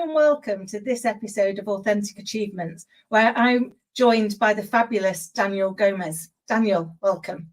and welcome to this episode of Authentic Achievement, where I'm joined by the fabulous Daniel Gomez. Daniel, welcome.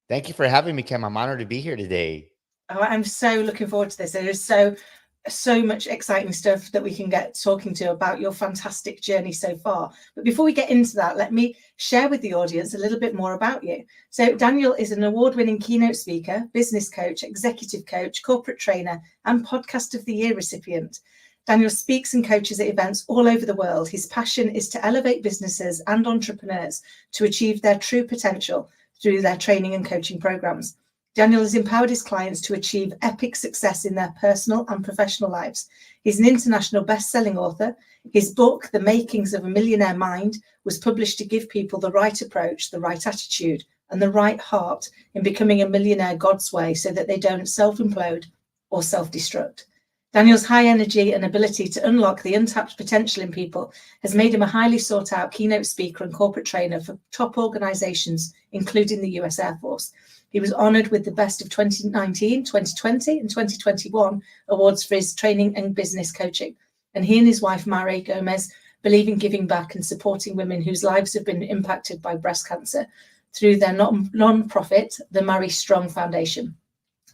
Thank you for having me, Kim. I'm honored to be here today. Oh, I'm so looking forward to this. There is so much exciting stuff that we can get talking to about your fantastic journey so far. But before we get into that, let me share with the audience a little bit more about you. So Daniel is an award-winning keynote speaker, business coach, executive coach, corporate trainer, and Podcast of the Year recipient. Daniel speaks and coaches at events all over the world. His passion is to elevate businesses and entrepreneurs to achieve their true potential through their training and coaching programs. Daniel has empowered his clients to achieve epic success in their personal and professional lives. He's an international best-selling author. His book, The Makings of a Millionaire Mind, was published to give people the right approach, the right attitude, and the right heart in becoming a millionaire God's way so that they don't self-implode or self-destruct. Daniel's high energy and ability to unlock the untapped potential in people has made him a highly sought-out keynote speaker and corporate trainer for top organizations, including the US Air Force. He was honored with the Best of 2019, 2020, and 2021 awards for his training and business coaching. And he and his wife, Mary Gomez, believe in giving back and supporting women whose lives have been impacted by breast cancer through their non-profit, the Mary Strong Foundation.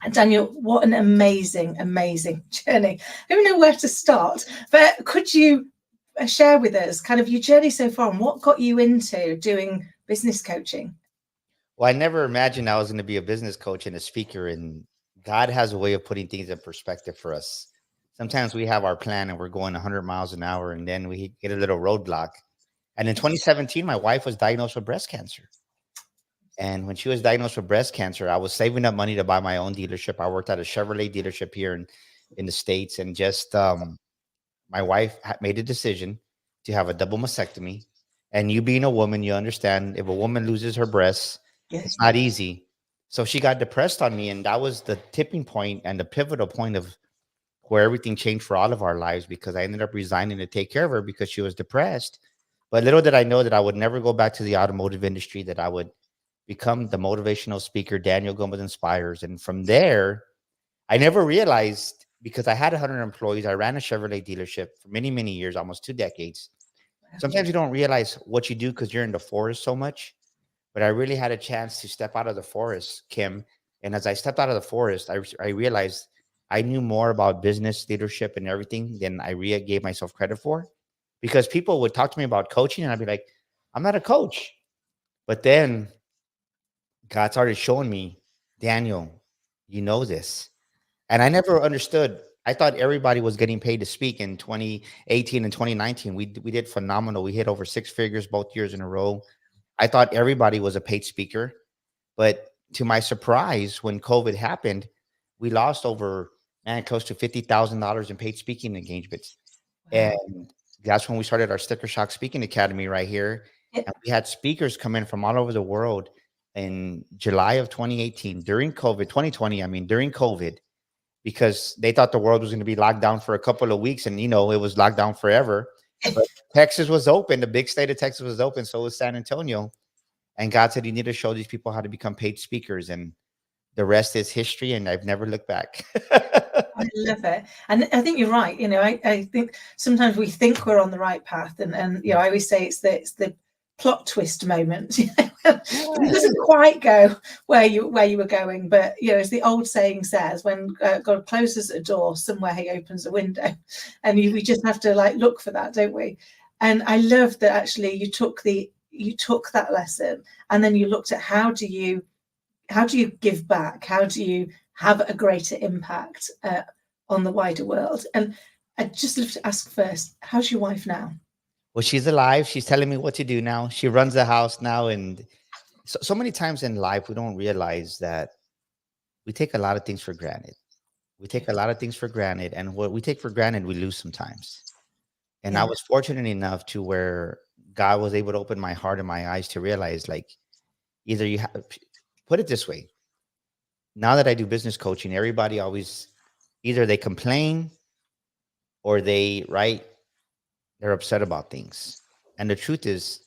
And Daniel, what an amazing, amazing journey. I don't know where to start, but could you share with us kind of your journey so far and what got you into doing business coaching? Well, I never imagined I was going to be a business coach and a speaker, and God has a way of putting things in perspective for us. Sometimes we have our plan and we're going 100 miles an hour, and then we get a little roadblock. And in 2017, my wife was diagnosed with breast cancer. And when she was diagnosed with breast cancer, I was saving up money to buy my own dealership. I worked at a Chevrolet dealership here in the States, and just my wife made a decision to have a double mastectomy. And you being a woman, you understand if a woman loses her breasts, Yes. It's not easy. So she got depressed on me, and that was the tipping point and the pivotal point of where everything changed for all of our lives, because I ended up resigning to take care of her because she was depressed. But little did I know that I would never go back to the automotive industry, that I would become the motivational speaker Daniel Gomez Inspires. And from there, I never realized, because I had 100 employees, I ran a Chevrolet dealership for many, many years, almost 2 decades. Sometimes you don't realize what you do because you're in the forest so much. But I really had a chance to step out of the forest, Kim. And as I stepped out of the forest, I realized I knew more about business leadership and everything than I gave myself credit for. Because people would talk to me about coaching, and I'd be like, I'm not a coach. But then God started showing me, Daniel, you know this. And I never understood. I thought everybody was getting paid to speak in 2018 and 2019. We did phenomenal. We hit over 6 figures both years in a row. I thought everybody was a paid speaker, but to my surprise, when COVID happened, we lost close to $50,000 in paid speaking engagements. Wow. And that's when we started our Sticker Shock Speaking Academy right here. And we had speakers come in from all over the world in July of 2018 during COVID, because they thought the world was going to be locked down for a couple of weeks, and it was locked down forever. But Texas was open. The big state of Texas was open. So was San Antonio. And God said, you need to show these people how to become paid speakers. And the rest is history. And I've never looked back. I love it. And I think you're right. I think sometimes we think we're on the right path. And I always say it's the plot twist moment. It doesn't quite go where you were going, but as the old saying says, when God closes a door, somewhere he opens a window, and we just have to look for that, don't we? And I love that actually you took that lesson, and then you looked at how do you give back, how do you have a greater impact on the wider world. And I'd just love to ask first, how's your wife now? Well, she's alive. She's telling me what to do now. She runs the house now. And so many times in life, we don't realize that we take a lot of things for granted. And what we take for granted, we lose sometimes. And I was fortunate enough to where God was able to open my heart and my eyes to realize, either you have, put it this way. Now that I do business coaching, everybody always, either they complain or they're upset about things. And the truth is,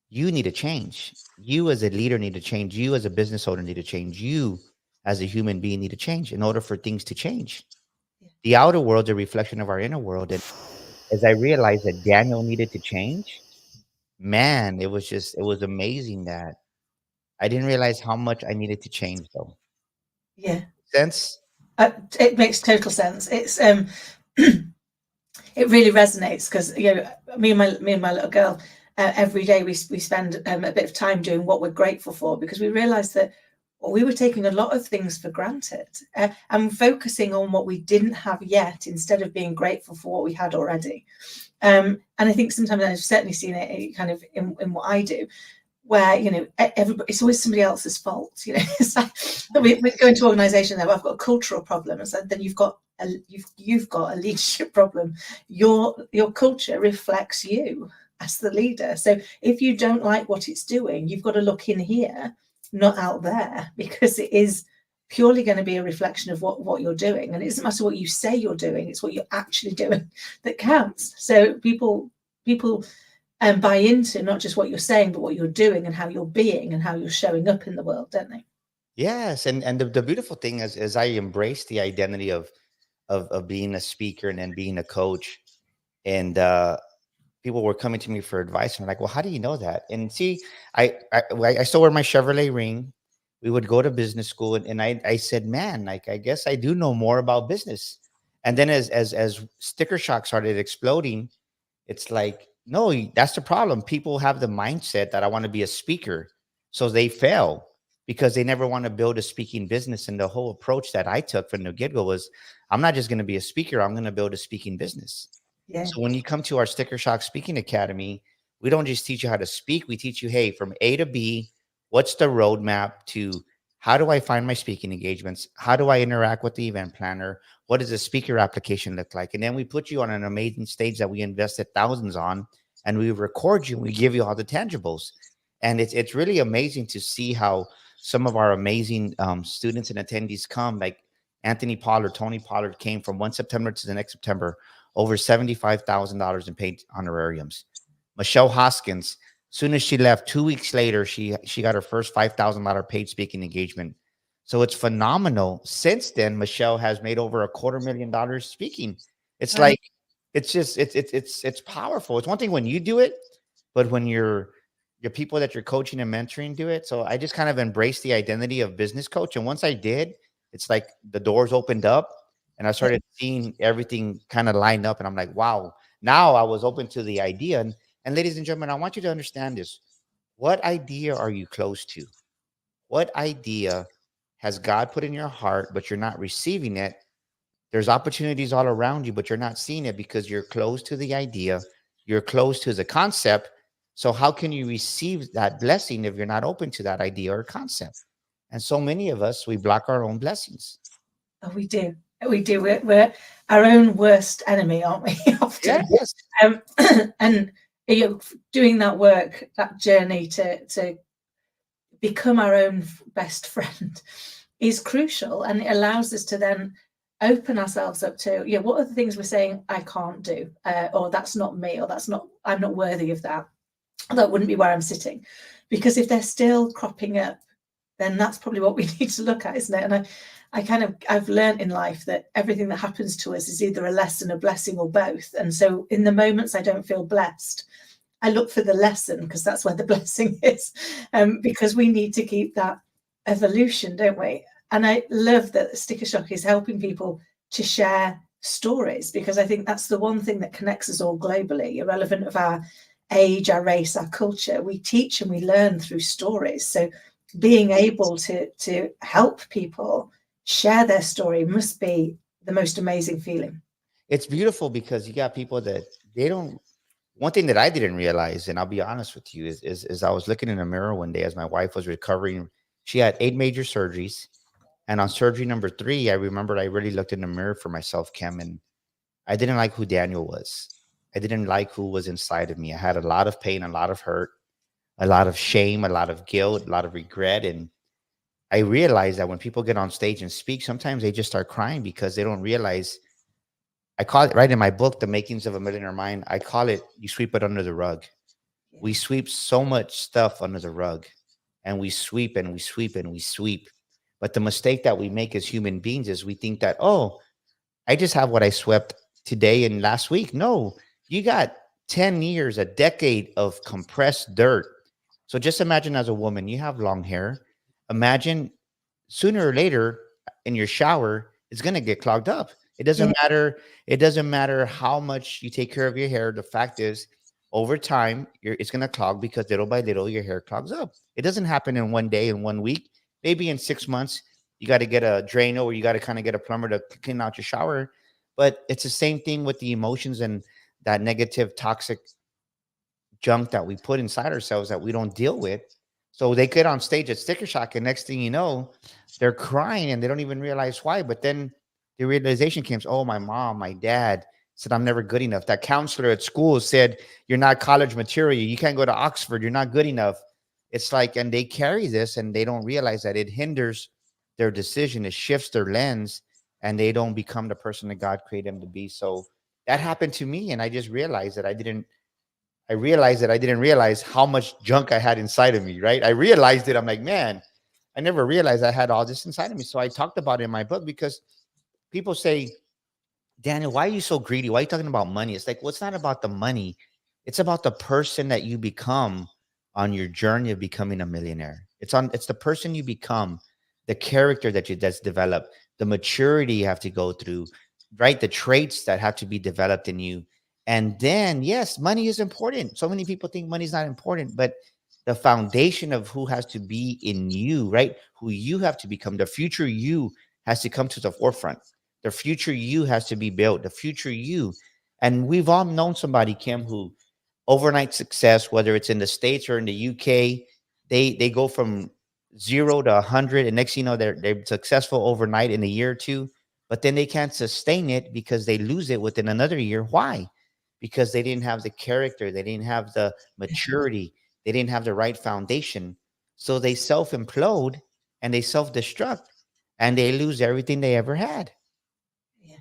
you need to change. You as a leader need to change. You as a business owner need to change. You as a human being need to change in order for things to change. The outer world is a reflection of our inner world. And as I realized that Daniel needed to change, man, it was amazing that I didn't realize how much I needed to change though. Yeah. Sense? It makes total sense. It's it really resonates because me and my little girl, every day we spend a bit of time doing what we're grateful for, because we realized that we were taking a lot of things for granted, and focusing on what we didn't have yet instead of being grateful for what we had already. And I think sometimes I've certainly seen it kind of in what I do, where everybody, it's always somebody else's fault. It's like we go into organisation there. I've got a cultural problem, and so then you've got a leadership problem. Your culture reflects you as the leader. So if you don't like what it's doing, you've got to look in here, not out there, because it is purely going to be a reflection of what you're doing. And it doesn't matter what you say you're doing; it's what you're actually doing that counts. So people buy into not just what you're saying, but what you're doing and how you're being and how you're showing up in the world, don't they? Yes. And the beautiful thing is, I embrace the identity of being a speaker and then being a coach. And people were coming to me for advice. And I'm like, well, how do you know that? And see, I still wear my Chevrolet ring. We would go to business school, and I said, man, like, I guess I do know more about business. And then as sticker shock started exploding, it's like, no, that's the problem. People have the mindset that I want to be a speaker. So they fail because they never want to build a speaking business. And the whole approach that I took from the get-go was, I'm not just going to be a speaker, I'm going to build a speaking business. Yeah. So when you come to our Sticker Shock Speaking Academy, we don't just teach you how to speak. We teach you, hey, from A to B, what's the roadmap to how do I find my speaking engagements? How do I interact with the event planner? What does a speaker application look like? And then we put you on an amazing stage that we invested thousands on, and we record you and we give you all the tangibles. And it's really amazing to see how some of our amazing students and attendees come, like Anthony Pollard, Tony Pollard came from one September to the next September, over $75,000 in paid honorariums. Michelle Hoskins, soon as she left, 2 weeks later, she got her first $5,000 paid speaking engagement. So it's phenomenal. Since then, Michelle has made over $250,000 speaking. It's Right. like, it's just it's powerful. It's one thing when you do it, but when your people that you're coaching and mentoring do it. So I just kind of embraced the identity of business coach. And once I did, it's like the doors opened up and I started seeing everything kind of line up. And I'm like, wow, now I was open to the idea. And ladies and gentlemen, I want you to understand this. What idea are you close to? What idea has God put in your heart, but you're not receiving it? There's opportunities all around you, but you're not seeing it because you're close to the idea. You're close to the concept. So how can you receive that blessing if you're not open to that idea or concept? And so many of us, we block our own blessings. Oh, we do. We do. We're our own worst enemy, aren't we? Often. Yes. And doing that work, that journey to become our own best friend is crucial, and it allows us to then open ourselves up to, what are the things we're saying I can't do, or that's not me, or I'm not worthy of that. That wouldn't be where I'm sitting. Because if they're still cropping up, then that's probably what we need to look at, isn't it? And I've learned in life that everything that happens to us is either a lesson, a blessing, or both. And so in the moments I don't feel blessed, I look for the lesson, because that's where the blessing is, because we need to keep that evolution, don't we? And I love that Sticker Shock is helping people to share stories, because I think that's the one thing that connects us all globally, irrelevant of our age, our race, our culture. We teach and we learn through stories. So being able to help people share their story must be the most amazing feeling. It's beautiful because you got people that they don't. One thing that I didn't realize, and I'll be honest with you, is I was looking in the mirror one day as my wife was recovering. She had 8 major surgeries. And on surgery number 3, I remembered I really looked in the mirror for myself, Kim, and I didn't like who Daniel was. I didn't like who was inside of me. I had a lot of pain, a lot of hurt, a lot of shame, a lot of guilt, a lot of regret. And I realized that when people get on stage and speak, sometimes they just start crying because they don't realize. I call it, right in my book, The Makings of a Millionaire Mind, I call it, you sweep it under the rug. We sweep so much stuff under the rug, and we sweep and we sweep and we sweep. But the mistake that we make as human beings is we think that, oh, I just have what I swept today and last week. No, You got 10 years, a decade of compressed dirt. So just imagine, as a woman, you have long hair. Imagine sooner or later in your shower, it's going to get clogged up. It doesn't matter. It doesn't matter how much you take care of your hair. The fact is, over time, it's going to clog, because little by little, your hair clogs up. It doesn't happen in one day, in 1 week. Maybe in 6 months, you got to get a drainer, or you got to kind of get a plumber to clean out your shower. But it's the same thing with the emotions and that negative, toxic junk that we put inside ourselves that we don't deal with. So they get on stage at Sticker Shock, and next thing you know, they're crying and they don't even realize why. But then the realization comes, oh, my mom, my dad said I'm never good enough. That counselor at school said, you're not college material. You can't go to Oxford. You're not good enough. It's like, and they carry this and they don't realize that it hinders their decision. It shifts their lens, and they don't become the person that God created them to be. So that happened to me. And I just realized that I didn't realize how much junk I had inside of me, right? I realized it. I'm like, man, I never realized I had all this inside of me. So I talked about it in my book, because people say, Daniel, why are you so greedy? Why are you talking about money? It's like, well, it's not about the money. It's about the person that you become on your journey of becoming a millionaire. It's the person you become, the character that's developed, the maturity you have to go through, right? The traits that have to be developed in you. And then, yes, money is important. So many people think money is not important, but the foundation of who has to be in you, right? Who you have to become, the future you has to come to the forefront. The future you has to be built, the future you. And we've all known somebody, Kim, who overnight success, whether it's in the States or in the UK, they go from 0 to 100. And next thing you know, they're successful overnight in a year or two, but then they can't sustain it because they lose it within another year. Why? Because they didn't have the character, they didn't have the maturity, they didn't have the right foundation. So they self-implode and they self-destruct, and they lose everything they ever had. Yeah.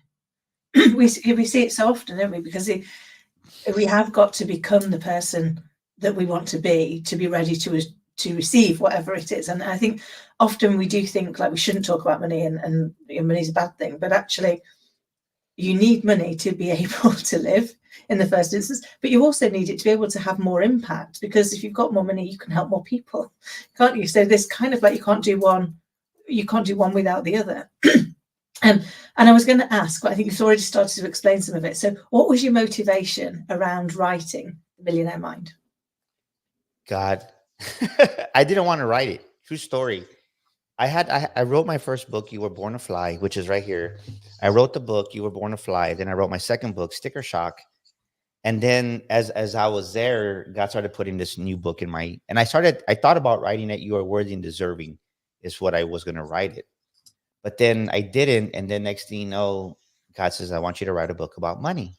we see it so often, don't we? Because we have got to become the person that we want to be ready to receive whatever it is. And I think often we do think like we shouldn't talk about money, and money's a bad thing, but actually you need money to be able to live in the first instance, but you also need it to be able to have more impact, because if you've got more money, you can help more people, can't you? So this kind of like, you can't do one without the other. And I was going to ask, but I think you've already started to explain some of it. So what was your motivation around writing The Millionaire Mind? God, I didn't want to write it. True story. I wrote my first book, You Were Born to Fly, which is right here. I wrote the book, You Were Born to Fly. Then I wrote my second book, Sticker Shock. And then as I was there, God started putting this new book in and I thought about writing it, You Are Worthy and Deserving is what I was going to write it. But then I didn't. And then next thing you know, God says, I want you to write a book about money.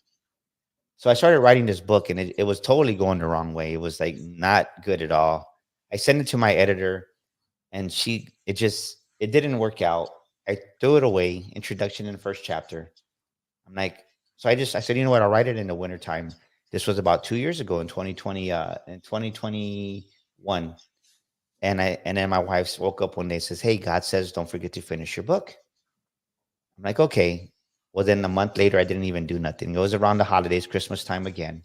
So I started writing this book, and it was totally going the wrong way. It was like not good at all. I sent it to my editor, and it didn't work out. I threw it away. Introduction in the first chapter. I'm like, I said, you know what? I'll write it in the wintertime. This was about 2 years ago in 2021. And then my wife woke up one day and says, hey, God says, don't forget to finish your book. I'm like, okay. Well, then a month later, I didn't even do nothing. It was around the holidays, Christmas time again.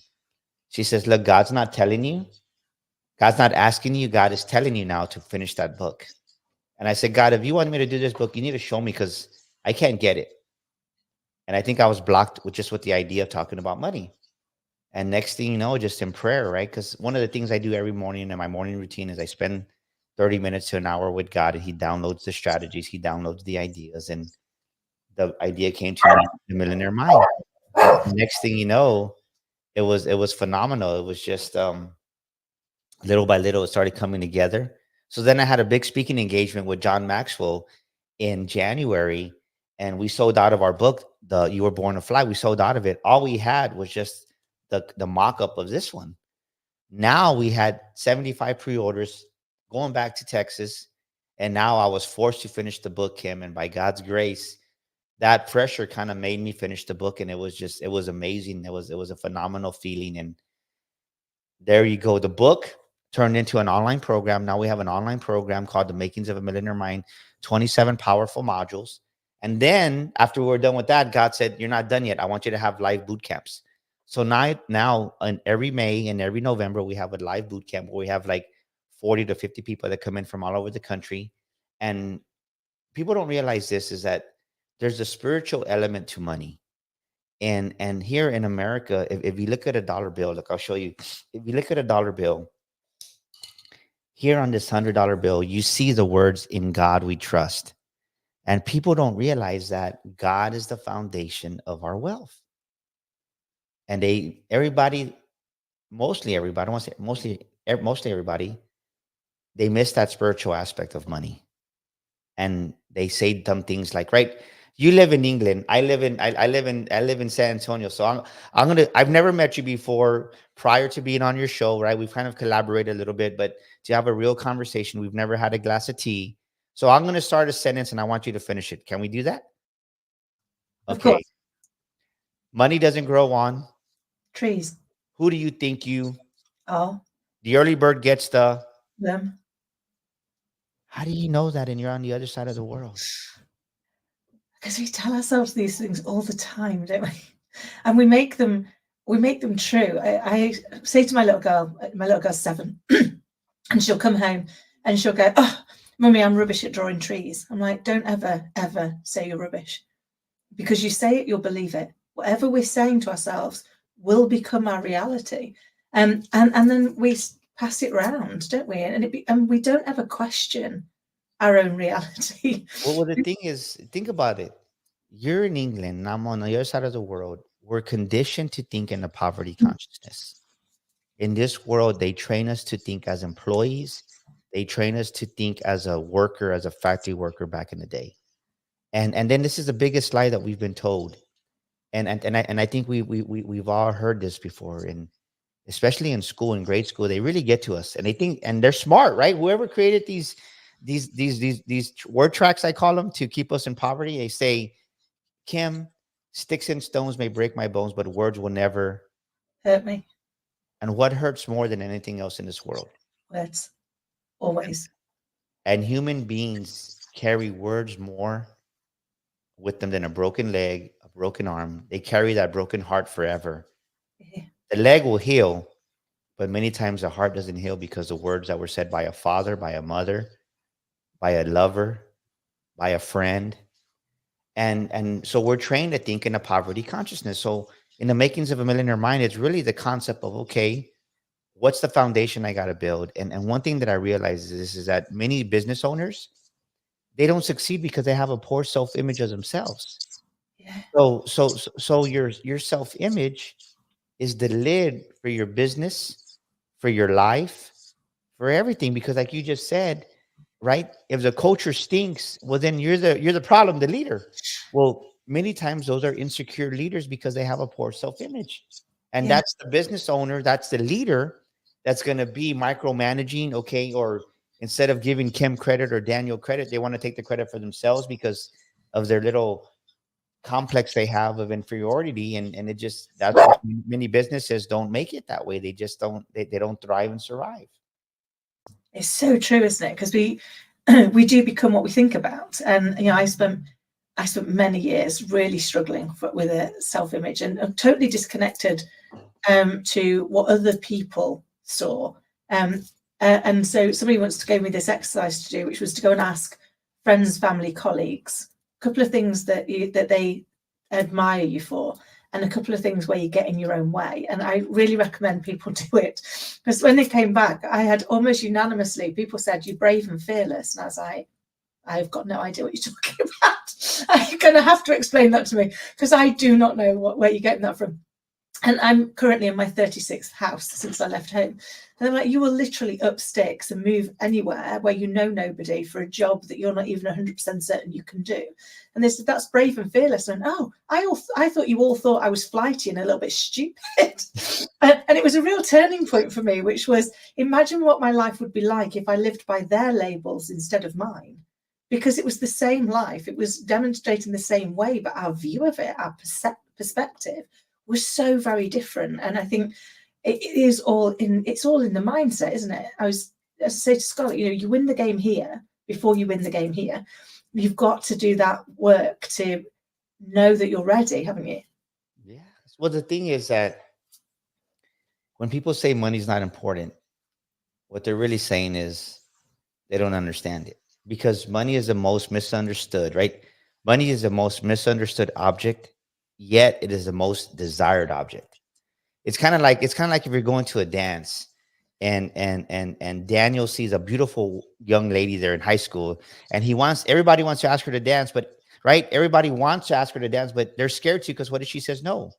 She says, look, God's not telling you. God's not asking you. God is telling you now to finish that book. And I said, God, if you want me to do this book, you need to show me, because I can't get it. And I think I was blocked with the idea of talking about money. And next thing you know, just in prayer, right? Because one of the things I do every morning in my morning routine is I spend 30 minutes to an hour with God, and he downloads the strategies. He downloads the ideas. And the idea came to me, The Millionaire Mind. And next thing you know, it was phenomenal. It was just little by little, it started coming together. So then I had a big speaking engagement with John Maxwell in January, and we sold out of our book, You Were Born to Fly. We sold out of it. All we had was just the mock-up of this one. Now we had 75 pre-orders going back to Texas, and now I was forced to finish the book, Kim, and by God's grace, that pressure kind of made me finish the book, and it was amazing. It was a phenomenal feeling. And there you go. The book turned into an online program. Now we have an online program called The Makings of a Millionaire Mind, 27 powerful modules. And then after we were done with that, God said, you're not done yet. I want you to have live boot camps. So now in every May and every November, we have a live boot camp where we have like 40 to 50 people that come in from all over the country. And people don't realize this is that there's a spiritual element to money. And here in America, if you look at a dollar bill, look, I'll show you. If you look at a dollar bill, here on this $100 bill, you see the words "In God We Trust." And people don't realize that God is the foundation of our wealth. And mostly everybody, I don't want to say mostly everybody, they miss that spiritual aspect of money. And they say dumb things like, right, you live in England, I live in San Antonio. So I've never met you before prior to being on your show, right? We've kind of collaborated a little bit, but to have a real conversation, we've never had a glass of tea. So I'm going to start a sentence and I want you to finish it. Can we do that? Of Okay. course. Money doesn't grow on Trees. Who do you think you? Oh, The early bird gets the. them. How do you know that and you're on the other side of the world? Because we tell ourselves these things all the time, don't we? And we make them true. I say to my little girl's 7, and she'll come home and she'll go, "Oh, Mummy, I'm rubbish at drawing trees." I'm like, "Don't ever, ever say you're rubbish. Because you say it, you'll believe it. Whatever we're saying to ourselves will become our reality." And then we pass it round, don't we? And we don't ever question our own reality. Well, the thing is, think about it. You're in England, and I'm on the other side of the world. We're conditioned to think in a poverty consciousness. In this world, they train us to think as employees. They train us to think as a worker, as a factory worker back in the day. And then this is the biggest lie that we've been told. And I think we've all heard this before, and especially in school, in grade school, they really get to us, and they think, and they're smart, right? Whoever created these word tracks, I call them, to keep us in poverty, they say, "Kim, sticks and stones may break my bones, but words will never Hurt me. And what hurts more than anything else in this world? Words. Always. And human beings carry words more with them than a broken leg, a broken arm. They carry that broken heart forever. Yeah. The leg will heal, but many times the heart doesn't heal because the words that were said by a father, by a mother, by a lover, by a friend. And so we're trained to think in a poverty consciousness. So in the makings of a millionaire mind, it's really the concept of, okay, what's the foundation I got to build? And one thing that I realize is that many business owners, they don't succeed because they have a poor self-image of themselves. Yeah. So your self-image is the lid for your business, for your life, for everything. Because like you just said, right? If the culture stinks, well, then you're the problem, the leader. Well, many times those are insecure leaders because they have a poor self-image. And that's the business owner, that's the leader that's going to be micromanaging, okay? Or instead of giving Kim credit or Daniel credit, they want to take the credit for themselves because of their little complex they have of inferiority. And it just, that's why many businesses don't make it that way. They just don't, they don't thrive and survive. It's so true, isn't it? Because we do become what we think about. And I spent many years really struggling with a self-image and I'm totally disconnected to what other people saw. And so somebody once gave me this exercise to do, which was to go and ask friends, family, colleagues a couple of things that they admire you for, and a couple of things where you get in your own way. And I really recommend people do it, because when they came back, I had almost unanimously, people said, "You're brave and fearless." And I was like, I've got no idea what you're talking about. You're going to have to explain that to me, because I do not know where you're getting that from. And I'm currently in my 36th house since I left home. And I'm like, you will literally up sticks and move anywhere where you know nobody for a job that you're not even 100% certain you can do. And they said, "That's brave and fearless." And I thought you all thought I was flighty and a little bit stupid. And it was a real turning point for me, which was, imagine what my life would be like if I lived by their labels instead of mine. Because it was the same life. It was demonstrating the same way, but our view of it, our perspective was so very different. And I think it's all in the mindset, isn't it? As I say to Scott, you win the game here before you win the game here. You've got to do that work to know that you're ready, haven't you? Yeah. Well, the thing is that When people say money's not important, what they're really saying is they don't understand it, because money is the most misunderstood, right? Money is the most misunderstood object, yet it is the most desired object. It's kind of like if you're going to a dance, and Daniel sees a beautiful young lady there in high school, and everybody wants to ask her to dance, but right, everybody wants to ask her to dance, but they're scared to, because what if she says no?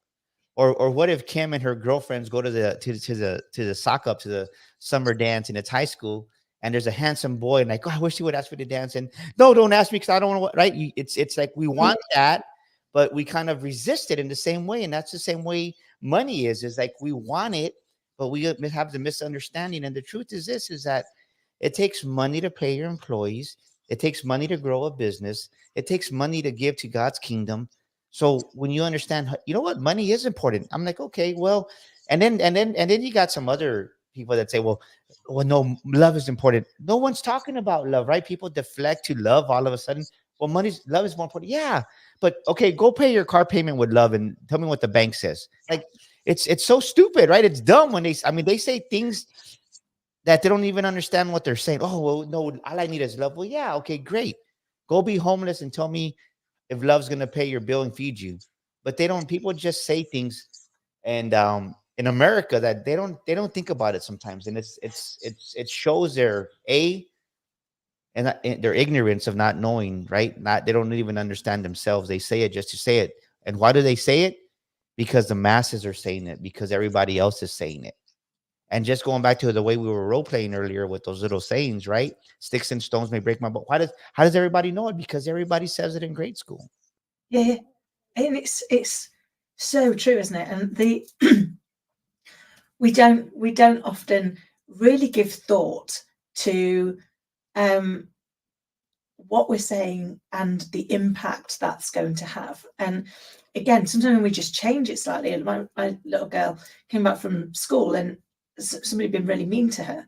Or what if Kim and her girlfriends go to the sock up, to the summer dance, and it's high school, and there's a handsome boy, and like, oh, I wish he would ask me to dance, and no, don't ask me because I don't want to, right? It's like we want that, but we kind of resist it in the same way, and that's the same way money is like we want it, but we have the misunderstanding. And the truth is this: is that it takes money to pay your employees, it takes money to grow a business, it takes money to give to God's kingdom. So when you understand, you know what, money is important. I'm like, okay, well, and then you got some other people that say, well, no, love is important. No one's talking about love, right? People deflect to love all of a sudden. Well, love is more important. Yeah, but okay, go pay your car payment with love, and tell me what the bank says. Like, it's so stupid, right? It's dumb when they say things that they don't even understand what they're saying. Oh, well, no, all I need is love. Well, yeah, okay, great. Go be homeless and tell me if love's gonna pay your bill and feed you. But they don't. People just say things, and in America, that they don't think about it sometimes, and it shows their ignorance of not knowing, right? They don't even understand themselves. They say it just to say it. And why do they say it? Because the masses are saying it, because everybody else is saying it. And just going back to the way we were role playing earlier with those little sayings, right? Sticks and stones may break my bones. How does everybody know it? Because everybody says it in grade school. Yeah, and it's so true, isn't it? And we don't often really give thought to what we're saying and the impact that's going to have. And again, sometimes when we just change it slightly, and my little girl came back from school, and somebody had been really mean to her,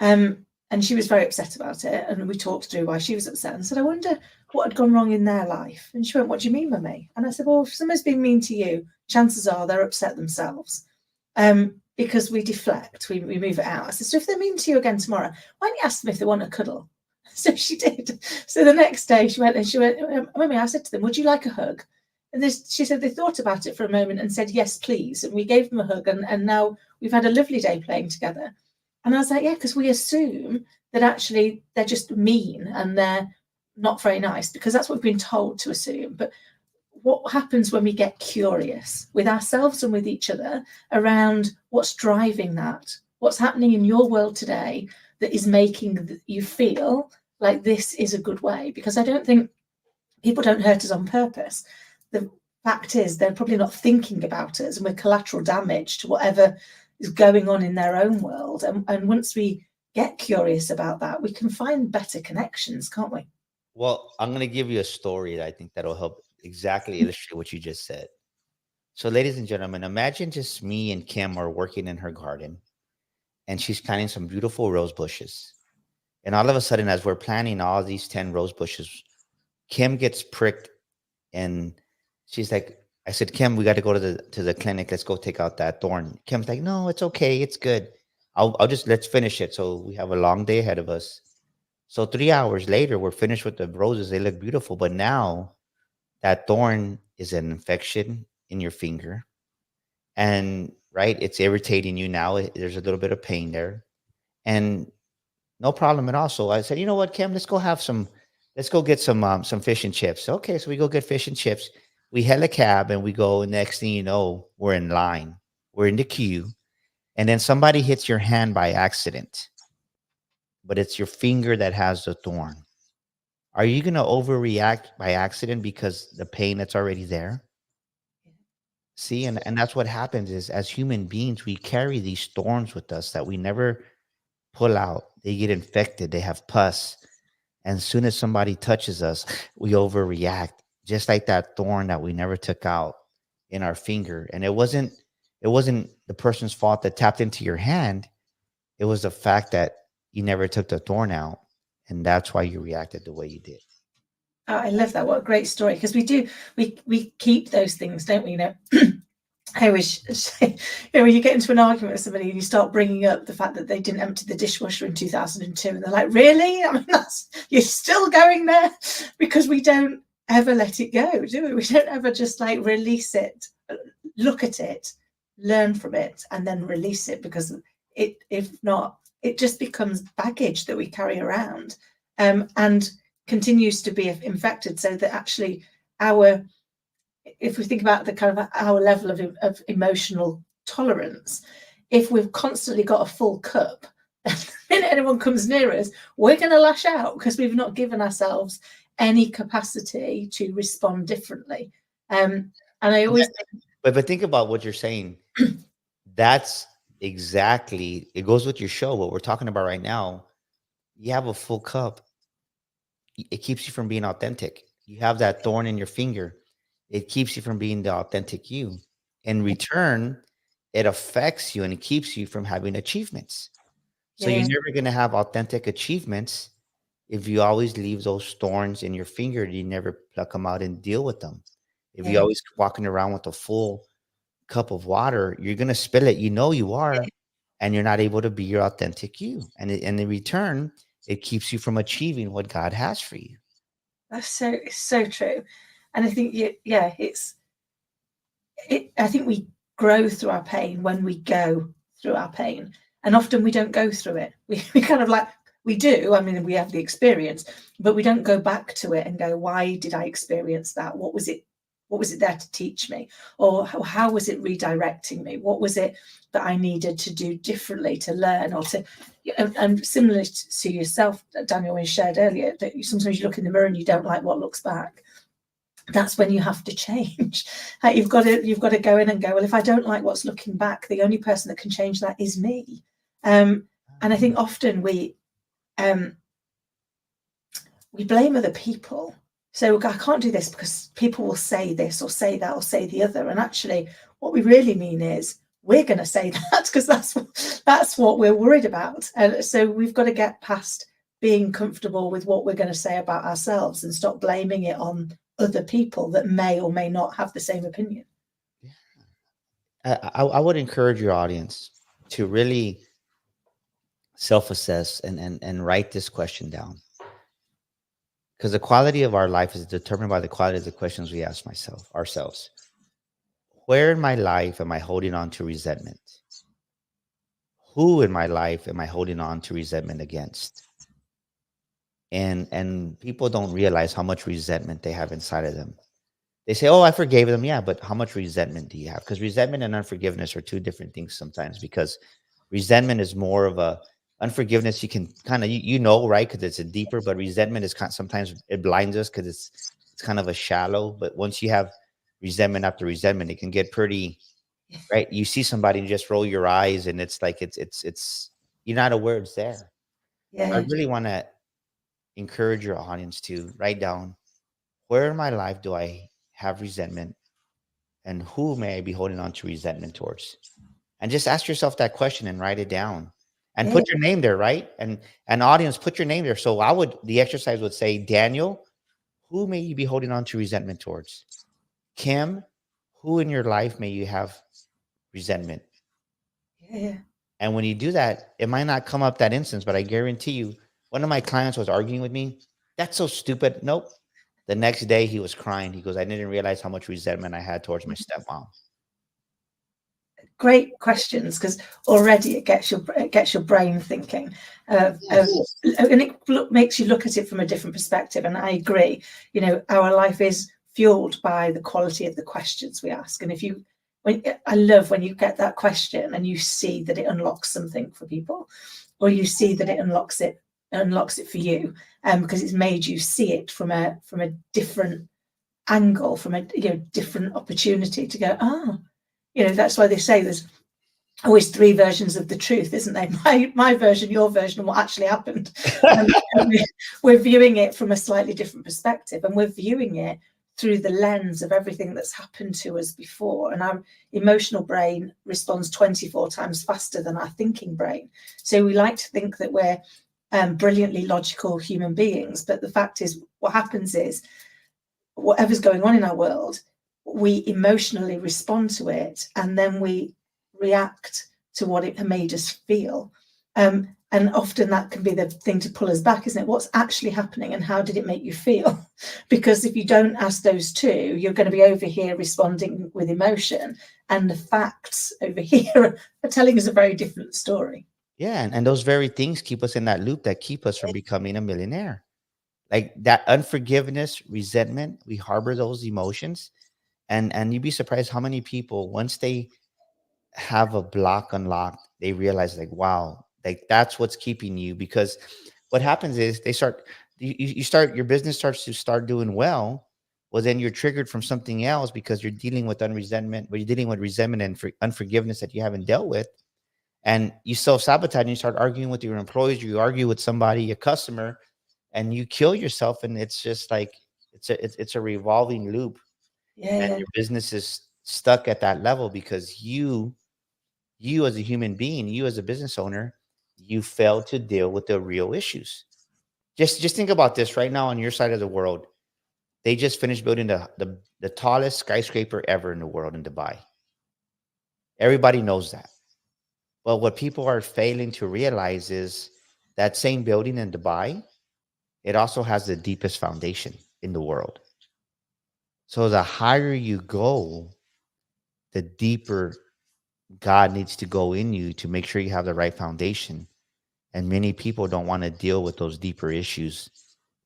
and she was very upset about it, and we talked through why she was upset, and said, I wonder what had gone wrong in their life. And she went, what do you mean, Mummy? And I said, well, if someone's been mean to you, chances are they're upset themselves, because we deflect, we move it out. I said, so if they're mean to you again tomorrow, why don't you ask them if they want a cuddle? So she did. So the next day she went, Mummy, I said to them, would you like a hug? And she said they thought about it for a moment and said, yes, please. And we gave them a hug, and now we've had a lovely day playing together. And I was like, yeah, because we assume that actually they're just mean and they're not very nice, because that's what we've been told to assume. But what happens when we get curious with ourselves and with each other around what's driving that? What's happening in your world today that is making you feel like this is a good way? Because I don't think people don't hurt us on purpose. The fact is they're probably not thinking about us, and we're collateral damage to whatever is going on in their own world. And once we get curious about that, we can find better connections, can't we? Well, I'm going to give you a story that I think that'll help exactly illustrate what you just said. So, ladies and gentlemen, imagine just me and Kim are working in her garden, and she's planting some beautiful rose bushes. And all of a sudden, as we're planting all these 10 rose bushes, Kim gets pricked, and she's like, I said, Kim, we got to go to the clinic. Let's go take out that thorn. Kim's like, no, it's okay. It's good. Let's finish it. So we have a long day ahead of us. So 3 hours later, we're finished with the roses. They look beautiful. But now that thorn is an infection in your finger. And right, it's irritating you now. There's a little bit of pain there. And no problem at all. So I said, you know what, Kim, let's go get some fish and chips. Okay, so we go get fish and chips. We hail a cab and we go. Next thing you know, we're in line. We're in the queue. And then somebody hits your hand by accident, but it's your finger that has the thorn. Are you going to overreact by accident because the pain that's already there? See, and that's what happens is, as human beings, we carry these thorns with us that we never pull out. They get infected. They have pus. And as soon as somebody touches us, we overreact, just like that thorn that we never took out in our finger. And it wasn't the person's fault that tapped into your hand. It was the fact that you never took the thorn out, and that's why you reacted the way you did. Oh, I love that. What a great story. Because we keep those things, don't we? You know, I always say, when you get into an argument with somebody and you start bringing up the fact that they didn't empty the dishwasher in 2002, and they're like, really? I mean, you're still going there? Because we don't ever let it go, do we? We don't ever just like release it, look at it, learn from it, and then release it, because if not, it just becomes baggage that we carry around, and continues to be infected, so that actually if we think about the kind of our level of emotional tolerance, if we've constantly got a full cup, the minute anyone comes near us, we're going to lash out, because we've not given ourselves any capacity to respond differently. And I always but think about what you're saying. That's exactly, it goes with your show, what we're talking about right now. You have a full cup, it keeps you from being authentic. You have that thorn in your finger, it keeps you from being the authentic you. In return, it affects you and it keeps you from having achievements. So you're never going to have authentic achievements if you always leave those thorns in your finger. You never pluck them out and deal with them. If you're always walking around with a full cup of water, you're going to spill it. You are, and you're not able to be your authentic you. And in return, it keeps you from achieving what God has for you. That's so true. And I think, I think we grow through our pain when we go through our pain. And often we don't go through it. We kind of like, we do. I mean, we have the experience, but we don't go back to it and go, why did I experience that? What was it there to teach me? Or how was it redirecting me? What was it that I needed to do differently to learn? Or to, and similarly to yourself, Daniel, when you shared earlier, that sometimes you look in the mirror and you don't like what looks back. That's when you have to change. You've got to go in and go, well, if I don't like what's looking back, the only person that can change that is me. And I think often we blame other people. So I can't do this because people will say this or say that or say the other. And actually, what we really mean is we're going to say that, because that's what we're worried about. And so we've got to get past being comfortable with what we're going to say about ourselves and stop blaming it on other people that may or may not have the same opinion. I would encourage your audience to really self-assess and write this question down, because the quality of our life is determined by the quality of the questions we ask ourselves. Where in my life am I holding on to resentment? Who in my life am I holding on to resentment against? And people don't realize how much resentment they have inside of them. They say, oh, I forgave them. Yeah, but how much resentment do you have? Because resentment and unforgiveness are two different things sometimes, because resentment is more of a unforgiveness. You can kind of, right? Because it's a deeper, but resentment is kind of, sometimes it blinds us because it's kind of a shallow. But once you have resentment after resentment, it can get pretty, right? You see somebody and just roll your eyes, and it's like, it's you're not aware it's there. Yeah. I really want to encourage your audience to write down, where in my life do I have resentment, and who may I be holding on to resentment towards? And just ask yourself that question and write it down, and put your name there, right? And audience, put your name there. So the exercise would say, Daniel, who may you be holding on to resentment towards? Kim, who in your life may you have resentment? Yeah. And when you do that, it might not come up that instance, but I guarantee you, one of my clients was arguing with me. That's so stupid. Nope. The next day he was crying. He goes, I didn't realize how much resentment I had towards my stepmom. Great questions, because already it gets your brain thinking, and it makes you look at it from a different perspective. And I agree. Our life is fueled by the quality of the questions we ask. And I love when you get that question and you see that it unlocks something for people, or you see that it unlocks it for you, because it's made you see it from a different angle, from a different opportunity to go, that's why they say there's always three versions of the truth, isn't there? My version, your version, and what actually happened. We're viewing it from a slightly different perspective, and we're viewing it through the lens of everything that's happened to us before. And our emotional brain responds 24 times faster than our thinking brain. So we like to think that we're brilliantly logical human beings, but the fact is, what happens is, whatever's going on in our world, we emotionally respond to it, and then we react to what it made us feel. And often that can be the thing to pull us back, isn't it? What's actually happening and how did it make you feel? Because if you don't ask those two, you're going to be over here responding with emotion, and the facts over here are telling us a very different story. Yeah, and those very things keep us in that loop that keep us from becoming a millionaire. Like that unforgiveness, resentment, we harbor those emotions, and you'd be surprised how many people, once they have a block unlocked, they realize like, wow, like that's what's keeping you. Because what happens is they start, you start, your business starts to start doing well. Well, then you're triggered from something else because you're dealing with unresentment, but you're dealing with resentment and unforgiveness that you haven't dealt with. And you self-sabotage and you start arguing with your employees, you argue with somebody, a customer, and you kill yourself. And it's just like, it's a revolving loop. Yeah, And yeah. your business is stuck at that level because you as a human being, you as a business owner, you fail to deal with the real issues. Just think about this right now on your side of the world. They just finished building the tallest skyscraper ever in the world in Dubai. Everybody knows that. Well, what people are failing to realize is that same building in Dubai, it also has the deepest foundation in the world. So the higher you go, the deeper God needs to go in you to make sure you have the right foundation. And many people don't want to deal with those deeper issues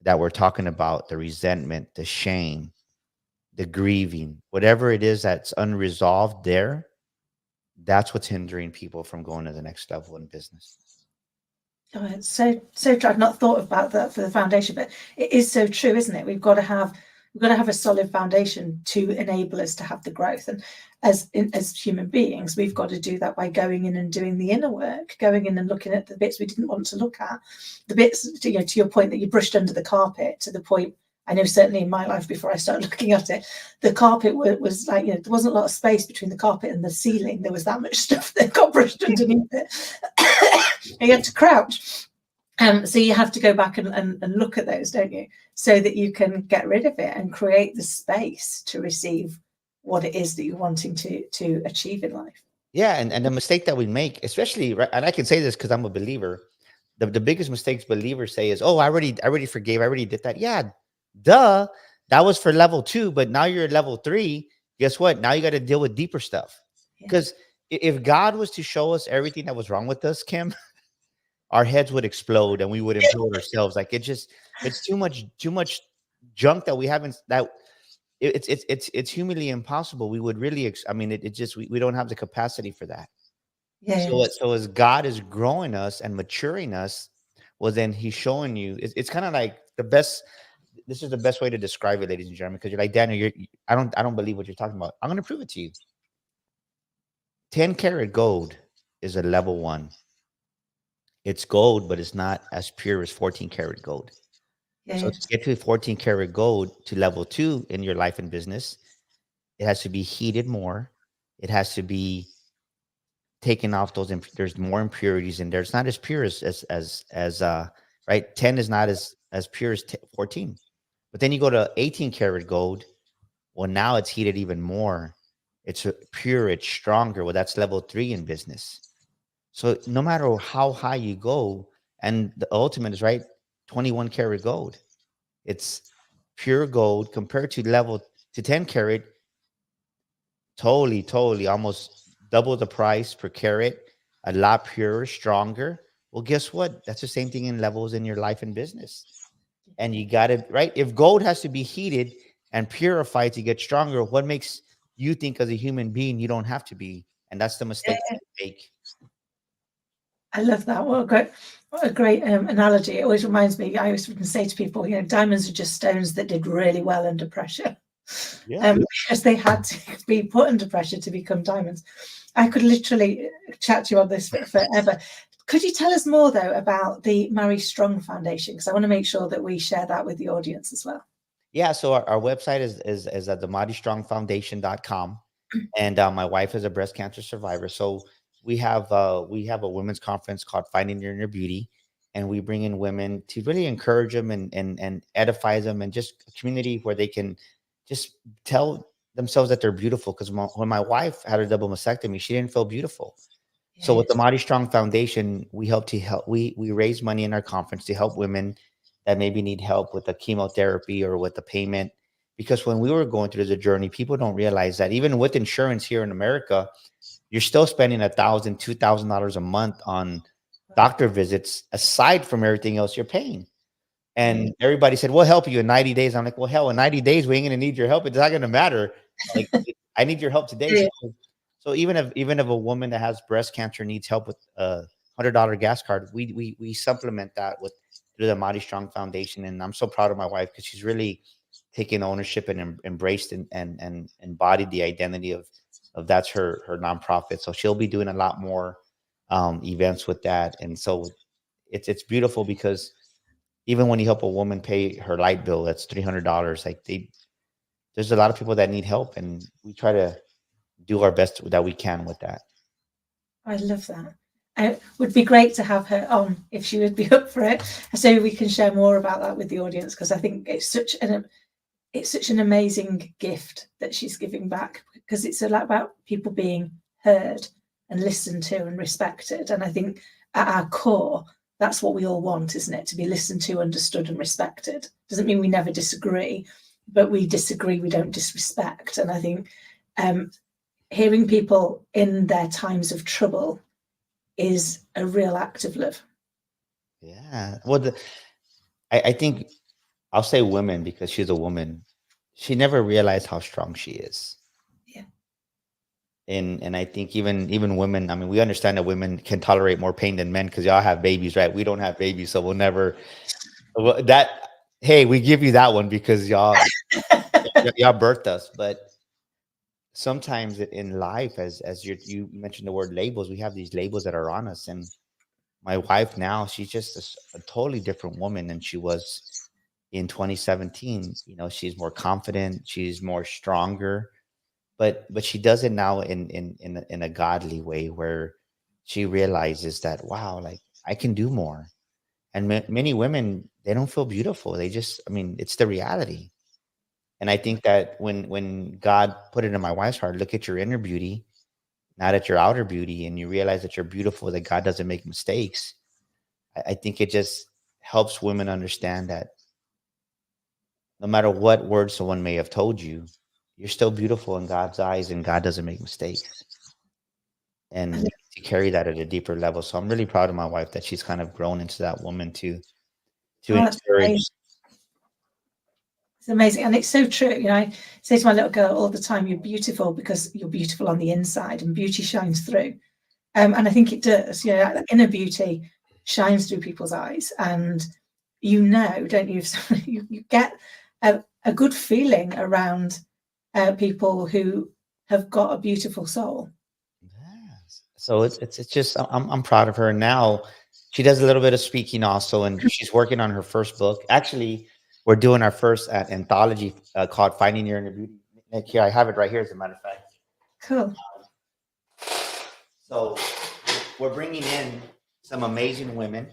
that we're talking about, the resentment, the shame, the grieving, whatever it is that's unresolved there. That's what's hindering people from going to the next level in business. Oh, it's so true. I've not thought about that for the foundation, but it is so true, isn't it? We've got to have a solid foundation to enable us to have the growth. And as human beings, we've got to do that by going in and doing the inner work, going in and looking at the bits we didn't want to look at, the bits, to your point that you brushed under the carpet, to the point. I know certainly in my life before I started looking at it, the carpet was like, there wasn't a lot of space between the carpet and the ceiling. There was that much stuff that got brushed underneath it. And you had to crouch. So you have to go back and look at those, don't you? So that you can get rid of it and create the space to receive what it is that you're wanting to achieve in life. Yeah. And the mistake that we make, especially, right, and I can say this because I'm a believer, the biggest mistakes believers say is, oh, I already forgave, I already did that. Yeah, duh. That was for level 2, but now you're at level 3. Guess what? Now you got to deal with deeper stuff. Because if God was to show us everything that was wrong with us, Kim, our heads would explode and we would implode ourselves. Like it's too much junk that we haven't, that it's humanly impossible. We would really, I mean, it just, we don't have the capacity for that. So as God is growing us and maturing us, well, then he's showing you, it's kind of like this is the best way to describe it, ladies and gentlemen, because you're like, Daniel, I don't believe what you're talking about. I'm going to prove it to you. 10 karat gold is a level 1. It's gold, but it's not as pure as 14 karat gold. So to get to 14 karat gold to level 2 in your life and business, it has to be heated more. It has to be taken off those. There's more impurities in there. It's not as pure as right. 10 is not as pure as 14. But then you go to 18 karat gold. Well, now it's heated even more. It's pure. It's stronger. Well, that's level 3 in business. So no matter how high you go, and the ultimate is right, 21 karat gold. It's pure gold compared to 10 karat. Totally, almost double the price per carat, a lot purer, stronger. Well, guess what? That's the same thing in levels in your life and business. And you got it right. If gold has to be heated and purified to get stronger, what makes you think as a human being you don't have to be? And that's the mistake that we make. I love that. What a great analogy. It always reminds me, I always say to people, diamonds are just stones that did really well under pressure. Yeah. Because they had to be put under pressure to become diamonds. I could literally chat to you on this forever. Could you tell us more, though, about the Marry Strong Foundation? Because I want to make sure that we share that with the audience as well. Yeah. So our website is at the mightystrongfoundation.com. And my wife is a breast cancer survivor. So we have a women's conference called Finding Your Inner Beauty. And we bring in women to really encourage them and edify them, and just a community where they can just tell themselves that they're beautiful. Because when my wife had a double mastectomy, she didn't feel beautiful. So with the Yes. Mighty Strong Foundation, we we raise money in our conference to help women that maybe need help with the chemotherapy or with the payment. Because when we were going through the journey, people don't realize that even with insurance here in America, you're still spending $1,000, $2,000 a month on doctor visits, aside from everything else you're paying. Yeah. And everybody said, we'll help you in 90 days. I'm like, well, hell, in 90 days, we ain't gonna need your help. It's not gonna matter. Like, I need your help today. Yeah. So even if a woman that has breast cancer needs help with a $100 gas card, we supplement that with through the Mighty Strong Foundation. And I'm so proud of my wife because she's really taken ownership and embraced and embodied the identity of that's her nonprofit. So she'll be doing a lot more events with that. And so it's beautiful because even when you help a woman pay her light bill, that's $300. Like there's a lot of people that need help, and we try to do our best that we can with that. I love that. It would be great to have her on if she would be up for it, so we can share more about that with the audience, because I think it's such an amazing gift that she's giving back, because it's a lot about people being heard and listened to and respected. And I think at our core, that's what we all want, isn't it? To be listened to, understood, and respected. Doesn't mean we never disagree, but we disagree, we don't disrespect. And I think hearing people in their times of trouble is a real act of love. Yeah. Well, I think I'll say women because she's a woman. She never realized how strong she is. Yeah. And I think even women, I mean, we understand that women can tolerate more pain than men because y'all have babies, right? We don't have babies, so we'll never that. Hey, we give you that one because y'all birthed us. But sometimes in life, as you mentioned the word labels, we have these labels that are on us. And my wife now, she's just a totally different woman than she was in 2017. You know, she's more confident, she's more stronger, but she does it now in a godly way where she realizes that, wow, like I can do more. And many women, they don't feel beautiful. They just, I mean, it's the reality. And I think that when God put it in my wife's heart, look at your inner beauty, not at your outer beauty, and you realize that you're beautiful, that God doesn't make mistakes. I think it just helps women understand that no matter what words someone may have told you, you're still beautiful in God's eyes, and God doesn't make mistakes. And to carry that at a deeper level. So I'm really proud of my wife that she's kind of grown into that woman to encourage. It's amazing. And it's so true. You know, I say to my little girl all the time, you're beautiful because you're beautiful on the inside, and beauty shines through. And I think it does. You know, that inner beauty shines through people's eyes. And you know, don't you? You get a good feeling around people who have got a beautiful soul. Yes. So it's just I'm proud of her. Now she does a little bit of speaking also, and she's working on her first book. Actually, we're doing our first anthology called Finding Your Inner Beauty. Nick, here, I have it right here, as a matter of fact. Cool. So we're bringing in some amazing women,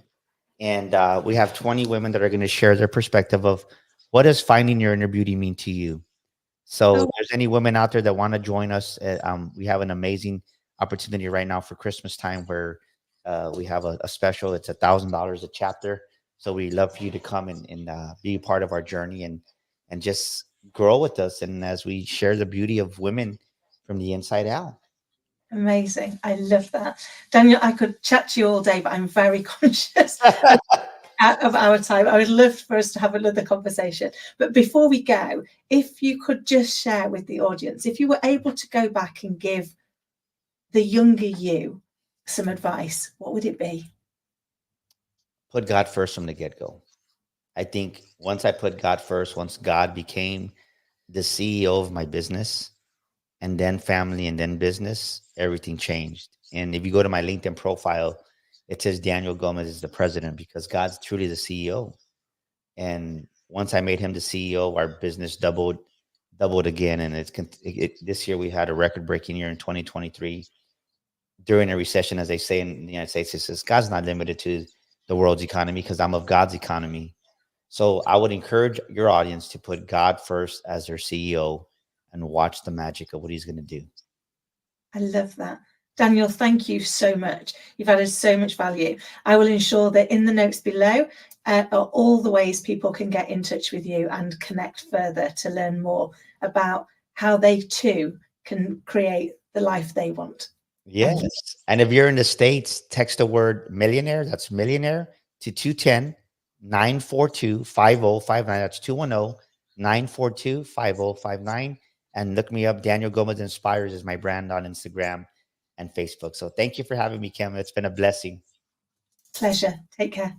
and we have 20 women that are going to share their perspective of what does finding your inner beauty mean to you. So if there's any women out there that want to join us, we have an amazing opportunity right now for Christmas time where we have a special. It's $1,000 a chapter. So we love for you to come and be a part of our journey and just grow with us. And as we share the beauty of women from the inside out. Amazing. I love that. Daniel, I could chat to you all day, but I'm very conscious of our time. I would love for us to have another conversation. But before we go, if you could just share with the audience, if you were able to go back and give the younger you some advice, what would it be? Put God first from the get-go. I think once I put God first, once God became the CEO of my business, and then family, and then business, everything changed. And if you go to my LinkedIn profile, it says Daniel Gomez is the president because God's truly the CEO. And once I made him the CEO, our business doubled again. And this year we had a record-breaking year in 2023 during a recession, as they say in the United States. It says God's not limited to the world's economy because I'm of God's economy. So I would encourage your audience to put God first as their CEO, and watch the magic of what he's going to do. I love that. Daniel, thank you so much. You've added so much value. I will ensure that in the notes below are all the ways people can get in touch with you and connect further to learn more about how they too can create the life they want. Yes. And if you're in the States, text the word millionaire, that's millionaire, to 210-942-5059. That's 210-942-5059. And look me up. Daniel Gomez Inspires is my brand on Instagram and Facebook. So thank you for having me, Kim. It's been a blessing. Pleasure. Take care.